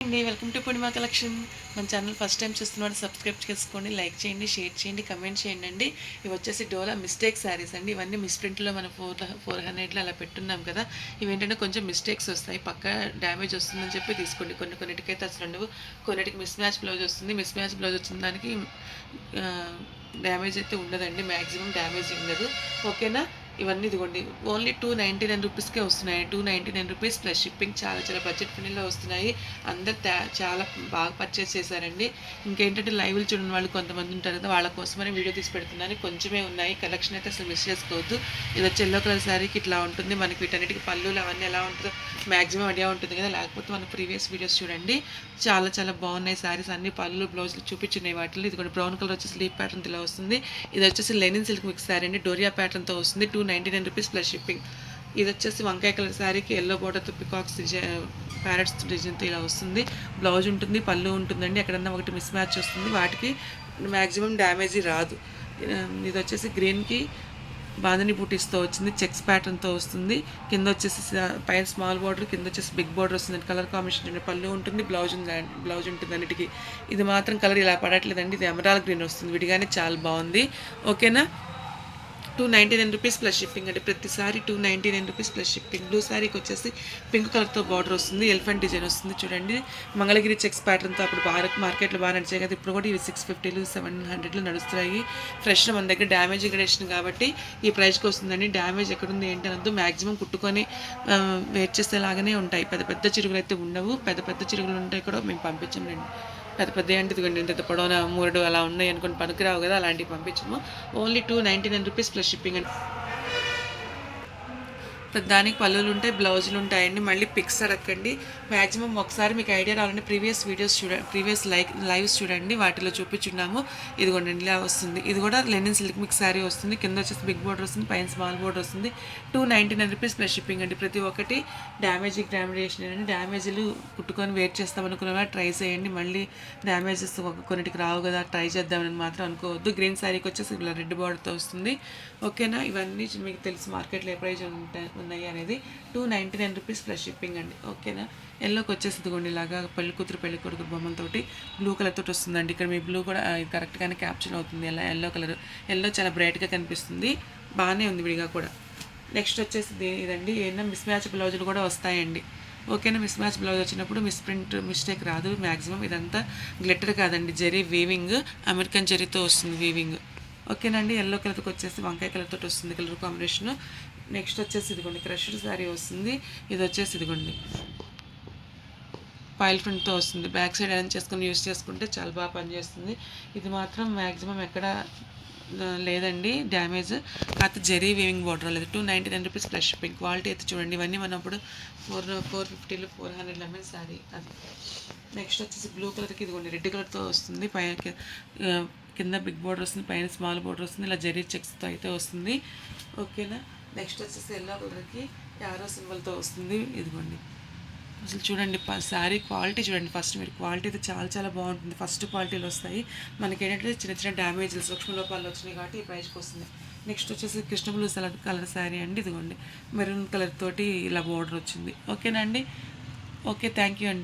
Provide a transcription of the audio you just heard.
అండి welcome to Purnima collection. మన channel first time చూస్తున్నవాడు subscribe చేసుకోండి, లైక్ చేయండి, షేర్ చేయండి, కమెంట్ చేయండి అండి. ఇవి వచ్చేసి డోలా మిస్టేక్ శారీస్ అండి. ఇవన్నీ మిస్ప్రింట్లో మనం 400లో అలా పెట్టున్నాం కదా. ఇవేంటంటే కొంచెం మిస్టేక్స్ వస్తాయి, పక్క డ్యామేజ్ వస్తుందని చెప్పి తీసుకోండి. కొన్నిటికైతే అసలు ఉండవు, కొన్నిటికి మిస్ మ్యాచ్ బ్లౌజ్ వస్తుంది. మిస్ మ్యాచ్ బ్లౌజ్ వచ్చిన దానికి డ్యామేజ్ అయితే ఉండదండి, మ్యాక్సిమం డ్యామేజ్ ఉండదు. ఓకేనా. ఇవన్నీ ఇదిగోండి ఓన్లీ 299 రూపీస్కే వస్తున్నాయి. 299 రూపీస్ ప్లస్ షిప్పింగ్. చాలా చాలా బడ్జెట్ ఫ్రెండ్లీలో వస్తున్నాయి. అందరు చాలా బాగా పర్చేస్ చేశారండి. ఇంకేంటంటే లైవ్లు చూడని వాళ్ళు కొంతమంది ఉంటారు కదా, వాళ్ళ కోసమని వీడియో తీసి పెడుతున్నాను. కొంచెమే ఉన్నాయి, కలెక్షన్ అయితే అసలు మిస్ చేసుకోవద్దు. ఇది వచ్చి ఎల్లో కలర్ శారీకి ఇట్లా ఉంటుంది. మనకి వీటన్నిటికి పళ్ళులు అవన్నీ ఎలా ఉంటుందో మ్యాక్సిమం ఐడియా ఉంటుంది కదా, లేకపోతే మన ప్రీవియస్ వీడియోస్ చూడండి. చాలా చాలా బాగున్నాయి శారీస్ అన్ని. పళ్ళు బ్లౌజులు చూపించున్నాయి వాటిలో. ఇది కూడా బ్రౌన్ కలర్ వచ్చేసి లీప్ ప్యాటర్న్ ఇలా వస్తుంది. ఇది వచ్చేసి లెనిన్ సిల్క్ మిక్స్ శారీ అండి, డోరియా ప్యాటర్న్తో వస్తుంది. 299 రూపీస్ ప్లస్ షిప్పింగ్. ఇది వచ్చేసి వంకాయ కలర్ శారీకి ఎల్లో బోర్డర్తో పికాక్స్ ప్యారెట్స్ డిజైన్తో ఇలా వస్తుంది. బ్లౌజ్ ఉంటుంది, పళ్ళు ఉంటుందండి. ఎక్కడన్నా ఒకటి మిస్ మ్యాచ్ వస్తుంది, వాటికి మ్యాక్సిమం డ్యామేజ్ రాదు. ఇది వచ్చేసి గ్రీన్కి బాందని బూటీస్తో వచ్చింది, చెక్స్ ప్యాటర్న్తో వస్తుంది. కింద వచ్చేసి పైన స్మాల్ బార్డర్, కింద వచ్చేసి బిగ్ బార్డర్ వస్తుంది. కలర్ కాంబినేషన్ పళ్ళు ఉంటుంది, బ్లౌజ్ ఉంటుంది అన్నిటికీ. ఇది మాత్రం కలర్ ఇలా పడట్లేదండి, ఇది ఎమరాల్డ్ గ్రీన్ వస్తుంది విడిగానే, చాలా బాగుంది. ఓకేనా. 299 రూపీస్ ప్లస్ షిప్పింగ్ అండి. ప్రతిసారి 299 రూపీస్ ప్లస్ షిప్పింగ్. బ్లూ శారీకి వచ్చేసి పింక్ కలర్తో బార్డర్ వస్తుంది, ఎలిఫెంట్ డిజైన్ వస్తుంది చూడండి. మంగళగిరి చెక్స్ ప్యాటర్న్తో అప్పుడు మార్కెట్లో బాగా నడిచాయి కదా, ఇప్పుడు కూడా ఇవి 650 700 నడుస్తున్నాయి. ఫ్రెష్ మన దగ్గర డ్యామేజ్ గ్రేడేషన్ కాబట్టి ఈ ప్రైస్కి వస్తుందండి. డ్యామేజ్ ఎక్కడుంది ఏంటి అనొద్దు, మ్యాక్సిమం కుట్టుకొని వెయిట్ చేసేలాగానే ఉంటాయి. పెద్ద పెద్ద చిరుగులు అయితే ఉండవు, పెద్ద పెద్ద చిరుగులు ఉంటాయి కూడా మేము పంపించండి. పెద్ద పెద్ద అంటే ఇదిగోండి ఇంత పొడవున 3 అలా ఉన్నాయి అనుకోని పనికిరావు కదా, అలాంటివి పంపించము. ఓన్లీ 299 రూపీస్ ప్లస్ షిప్పింగ్ అండి. దానికి పళ్ళులు ఉంటాయి, బ్లౌజులు ఉంటాయండి. మళ్ళీ పిక్స్ అడగండి. మ్యాక్సిమం ఒకసారి మీకు ఐడియా రావాలంటే ప్రీవియస్ వీడియోస్ చూడండి, ప్రీవియస్ లైవ్స్ చూడండి, వాటిలో చూపించున్నాము. ఇదిగోండి ఇలా వస్తుంది. ఇది కూడా లెనిన్ సిల్క్ మిక్స్ శారీ వస్తుంది. కింద వచ్చేసి బిగ్ బోర్డర్ వస్తుంది, పైన స్మాల్ బోర్డర్ వస్తుంది. 299 రూపీస్ ప్లస్ షిప్పింగ్ అండి. ప్రతి ఒక్కటి డ్యామేజేషన్ అండి. డ్యామేజ్లు కుట్టుకొని వెయిట్ చేస్తామనుకున్న ట్రై చేయండి. మళ్ళీ డ్యామేజెస్ కొన్నిటికి రావు కదా, ట్రై చేద్దామని మాత్రం అనుకోవద్దు. గ్రీన్ శారీకి వచ్చేసి ఇలా రెడ్ బార్డర్తో వస్తుంది. ఓకేనా. ఇవన్నీ మీకు తెలుసు మార్కెట్లో ఏ ప్రైజ్ ఉన్నాయి అనేది. 299 రూపీస్ ప్లస్ షిప్పింగ్ అండి. ఓకేనా. ఎల్లోకి వచ్చేసి ఇదిగోండి ఇలాగా పెళ్లి కూతురు పెళ్లి కొడుకు బొమ్మలతోటి బ్లూ కలర్ తోటి వస్తుందండి. ఇక్కడ మీ బ్లూ కూడా కరెక్ట్గానే క్యాప్చర్ అవుతుంది. ఎల్లో కలర్, ఎల్లో చాలా బ్రైట్గా కనిపిస్తుంది, బాగానే ఉంది విడిగా కూడా. నెక్స్ట్ వచ్చేసి ఇదండి, ఏదైనా మిస్ మ్యాచ్ బ్లౌజులు కూడా వస్తాయండి. ఓకేనా. మిస్ మ్యాచ్ బ్లౌజ్ వచ్చినప్పుడు మిస్టేక్ రాదు మ్యాక్సిమం. ఇదంతా గ్లిటర్ కాదండి, జరీ వీవింగ్, అమెరికన్ జరీతో వస్తుంది వీవింగ్. ఓకేనండి. ఎల్లో కలర్కి వచ్చేసి వంకాయ కలర్తో వస్తుంది కలర్ కాంబినేషన్. నెక్స్ట్ వచ్చేసి ఇదిగోండి క్రష్డ్ శారీ వస్తుంది. ఇది వచ్చేసి ఇదిగోండి పైల్ ఫ్రంట్తో వస్తుంది. బ్యాక్ సైడ్ అరేంజ్ చేసుకుని యూస్ చేసుకుంటే చాలా బాగా పనిచేస్తుంది. ఇది మాత్రం మ్యాక్సిమం ఎక్కడ లేదండి డ్యామేజ్, కాకపోతే జరీ వీవింగ్ బార్డర్ లేదు. 299 రూపీస్ ప్లస్ షిప్పింగ్. క్వాలిటీ అయితే చూడండి, ఇవన్నీ మనప్పుడు 450 400 ఎంఎల్ శారీ అది. నెక్స్ట్ వచ్చేసి బ్లూ కలర్కి ఇదిగోండి రెడ్ కలర్తో వస్తుంది. కింద బిగ్ బార్డర్ వస్తుంది, పైన స్మాల్ బార్డర్ వస్తుంది, ఇలా జరీ చెక్స్తో అయితే వస్తుంది. ఓకేనా. నెక్స్ట్ వచ్చేసి ఎల్లో కలర్కి యారో సింబల్తో వస్తుంది. ఇదిగోండి అసలు చూడండి శారీ క్వాలిటీ చూడండి. ఫస్ట్ మీరు క్వాలిటీ అయితే చాలా చాలా బాగుంటుంది. ఫస్ట్ క్వాలిటీలు వస్తాయి మనకి. ఏంటంటే చిన్న చిన్న డ్యామేజ్లు సూక్ష్మ లోపాలు వచ్చినాయి కాబట్టి ఈ ప్రైస్కి వస్తుంది. నెక్స్ట్ వచ్చేసి కృష్ణ బ్లూ కలర్ శారీ అండి. ఇదిగోండి మెరూన్ కలర్ తోటి ఇలా బార్డర్ వచ్చింది. ఓకేనా అండి. ఓకే, థ్యాంక్ యూ అండి.